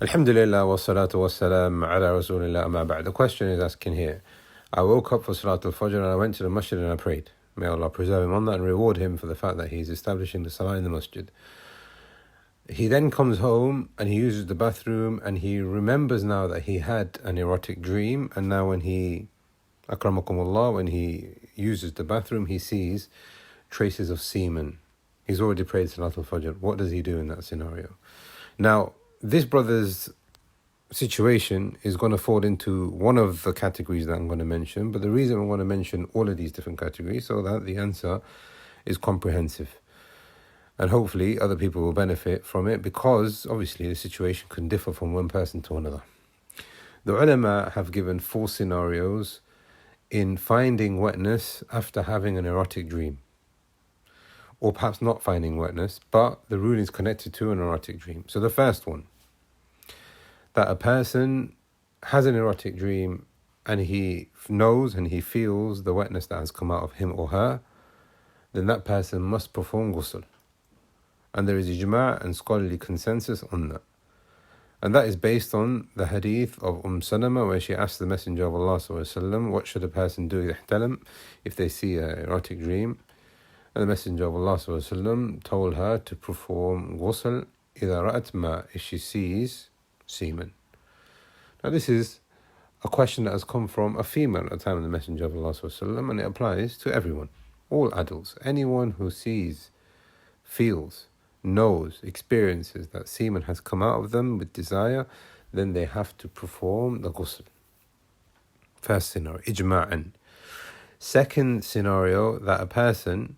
Alhamdulillah wa salatu wa salam ala rasulillah amma ba'd. The question is asking here, I woke up for Salat al-Fajr and I went to the masjid and I prayed. May Allah preserve him on that and reward him for the fact that he's establishing the salah in the masjid. He then comes home and he uses the bathroom and he remembers now that he had an erotic dream, and now when he, akramakumullah, when he uses the bathroom, he sees traces of semen. He's already prayed Salat al-Fajr. What does he do in that scenario? Now, this brother's situation is going to fall into one of the categories that I'm going to mention, but the reason I want to mention all of these different categories so that the answer is comprehensive. And hopefully other people will benefit from it, because obviously the situation can differ from one person to another. The ulama have given 4 scenarios in finding wetness after having an erotic dream. Or perhaps not finding wetness, but the ruling is connected to an erotic dream. So the first one, that a person has an erotic dream and he knows and he feels the wetness that has come out of him or her, then that person must perform ghusl. And there is ijma' and scholarly consensus on that. And that is based on the hadith of Salama, where she asked the Messenger of Allah ﷺ, what should a person do if they see an erotic dream? And the Messenger of Allah ﷺ told her to perform ghusl إِذَا رَأَتْ مَا, if she sees semen. Now this is a question that has come from a female at the time of the Messenger of Allah ﷺ, and it applies to everyone, all adults. Anyone who sees, feels, knows, experiences that semen has come out of them with desire, then they have to perform the ghusl. First scenario, ijma'an. Second scenario, that a person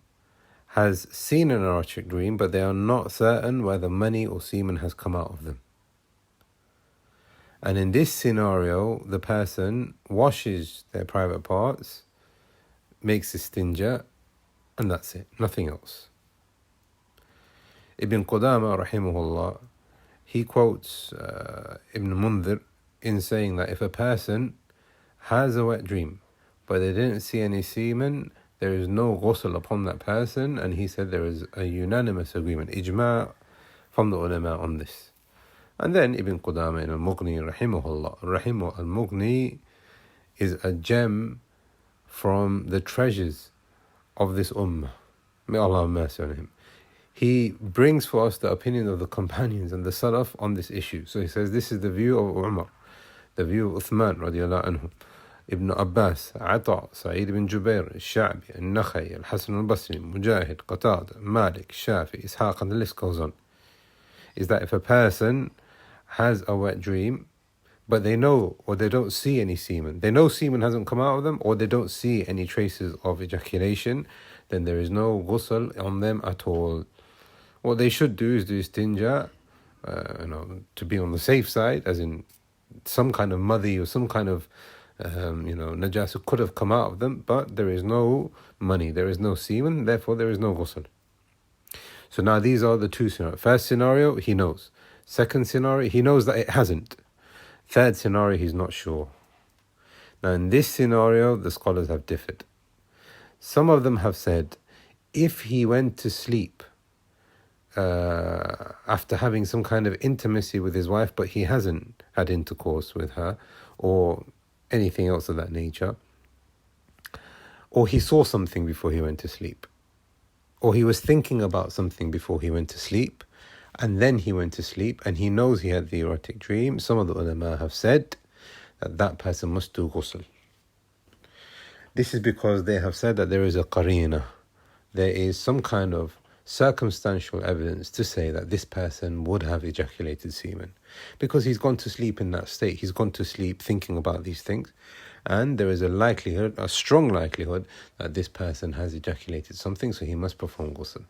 has seen an erotic dream, but they are not certain whether money or semen has come out of them. And in this scenario, the person washes their private parts, makes istinja, and that's it, nothing else. Ibn Qudama, rahimahullah, he quotes Ibn Mundhir in saying that if a person has a wet dream, but they didn't see any semen, there is no ghusl upon that person, and he said there is a unanimous agreement, ijma' from the ulama on this. And then Ibn Qudama in al-Mughni, rahimahullah, al-Mughni is a gem from the treasures of this ummah. May Allah have mercy on him. He brings for us the opinion of the companions and the Salaf on this issue. So he says this is the view of Umar, the view of Uthman radiallahu anhu, Ibn Abbas, Ata, Sa'id ibn Jubair, Al-Sha'bi, Al-Nakhay, Al-Hasan al-Basri, Mujahid, Qatada, Malik, Shafi, Ishaq, and the list goes on. Is that if a person has a wet dream, but they know or they don't see any semen, they know semen hasn't come out of them, or they don't see any traces of ejaculation, then there is no ghusl on them at all. What they should do is do istinja, to be on the safe side, as in some kind of muddy or some kind of najasa could have come out of them, but there is no money, there is no semen, therefore there is no ghusl. So now these are the 2 scenarios. First scenario, he knows. Second scenario, he knows that it hasn't. Third scenario, he's not sure. Now in this scenario, the scholars have differed. Some of them have said, if he went to sleep after having some kind of intimacy with his wife, but he hasn't had intercourse with her, or anything else of that nature, or he saw something before he went to sleep, or he was thinking about something before he went to sleep, and then he went to sleep, and he knows he had the erotic dream, some of the ulama have said that that person must do ghusl. This is because they have said that there is a qarina, there is some kind of circumstantial evidence to say that this person would have ejaculated semen, because he's gone to sleep in that state, he's gone to sleep thinking about these things, and there is a strong likelihood that this person has ejaculated something, so he must perform ghusl.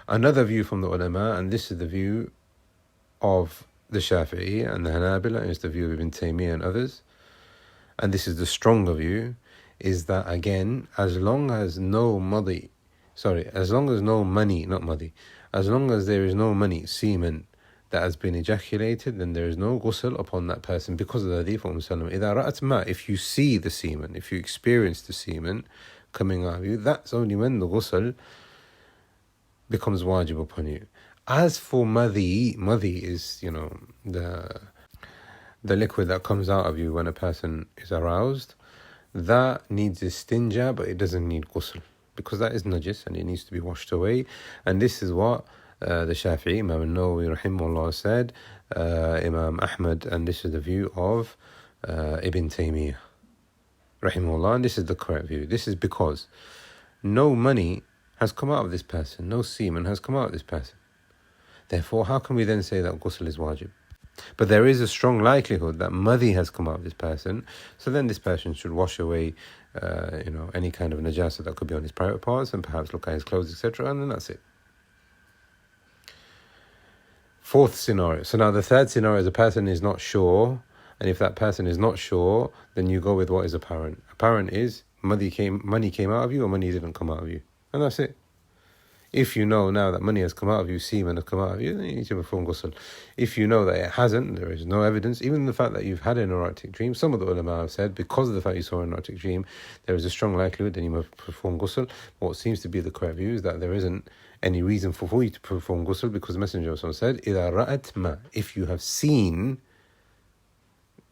Another view from the ulama, and this is the view of the Shafi'i and the Hanabila, and it's the view of Ibn Taymiyyah and others, and this is the stronger view, is that again, as long as there is no money, semen that has been ejaculated, then there is no ghusl upon that person, because of the hadith of Sallam. إِذَا رَأَتْ مَا, if you see the semen, if you experience the semen coming out of you, that's only when the ghusl becomes wajib upon you. As for madhi is, the liquid that comes out of you when a person is aroused. That needs istinja, but it doesn't need ghusl, because that is najis and it needs to be washed away. And this is what the Shafi'i, Imam al-Nawawi rahimahullah said, Imam Ahmad, and this is the view of Ibn Taymiyyah rahimahullah, and this is the correct view. This is because no money has come out of this person, no semen has come out of this person. Therefore, how can we then say that ghusl is wajib? But there is a strong likelihood that madhi has come out of this person, so then this person should wash away any kind of najasa that could be on his private parts, and perhaps look at his clothes, etc., and then that's it. Fourth scenario. So now the third scenario is a person is not sure, and if that person is not sure, then you go with what is apparent. Apparent is money came out of you, or money didn't come out of you, and that's it. If you know now that money has come out of you, semen has come out of you, then you need to perform ghusl. If you know that it hasn't, there is no evidence, even the fact that you've had an erotic dream, some of the ulama have said, because of the fact you saw an erotic dream, there is a strong likelihood that you must perform ghusl. What seems to be the correct view is that there isn't any reason for you to perform ghusl, because the Messenger of Allah said, إِذَا رَأَتْ مَا, if you have seen,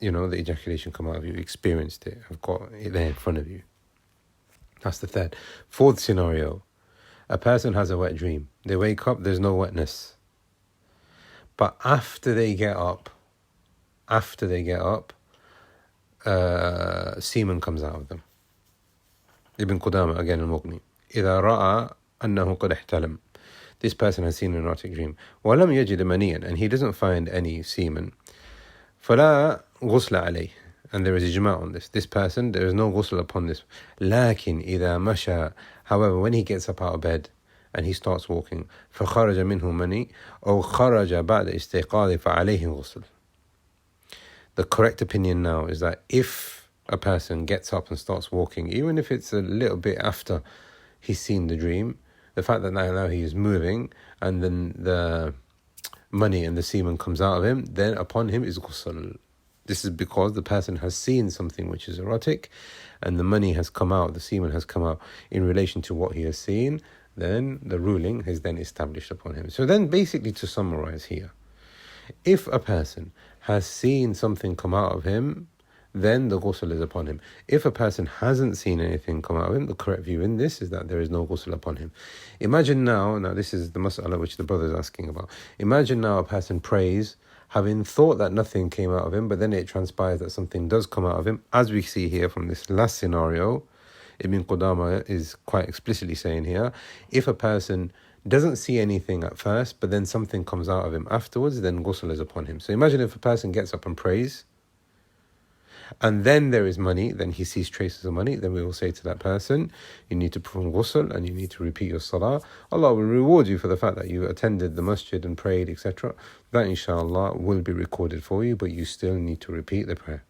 the ejaculation come out of you, experienced it, have got it there in front of you. That's the third. Fourth scenario. A person has a wet dream. They wake up, there's no wetness. But after they get up, semen comes out of them. Ibn Qudama, again, al-Mughni. إِذَا رَأَى أَنَّهُ قَدْ احْتَلَمَ. This person has seen an erotic dream. وَلَمْ يَجِدْ مَنِيًّا, and he doesn't find any semen. فَلَا غُسْلَ عَلَيْهِ. And there is ijma' on this. This person, there is no ghusl upon this. لَكِنْ إِذَا مَشَى. However, when he gets up out of bed and he starts walking, فَخَرَجَ مِنْهُ مَنِي أَوْ خَرَجَ بَعْدَ إِسْتِيقَاظِ فَعَلَيْهِ غُسْلٌ. The correct opinion now is that if a person gets up and starts walking, even if it's a little bit after he's seen the dream, the fact that now he is moving and then the money and the semen comes out of him, then upon him is ghusl. This is because the person has seen something which is erotic, and the money has come out, the semen has come out in relation to what he has seen, then the ruling is then established upon him. So then basically, to summarize here, if a person has seen something come out of him, then the ghusl is upon him. If a person hasn't seen anything come out of him, the correct view in this is that there is no ghusl upon him. Imagine now this is the mas'ala which the brother is asking about. Imagine now a person prays, having thought that nothing came out of him, but then it transpires that something does come out of him. As we see here from this last scenario, Ibn Qudama is quite explicitly saying here, if a person doesn't see anything at first, but then something comes out of him afterwards, then ghusl is upon him. So imagine if a person gets up and prays, and then there is money, then he sees traces of money, then we will say to that person, you need to perform ghusl and you need to repeat your salah. Allah will reward you for the fact that you attended the masjid and prayed, etc. That inshallah will be recorded for you, but you still need to repeat the prayer.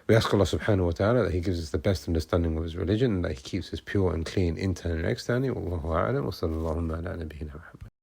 We ask Allah subhanahu wa ta'ala that He gives us the best understanding of His religion, and that He keeps us pure and clean internally and externally. Wallahu a'lam wa sallallahu ala nabiyyina Muhammad.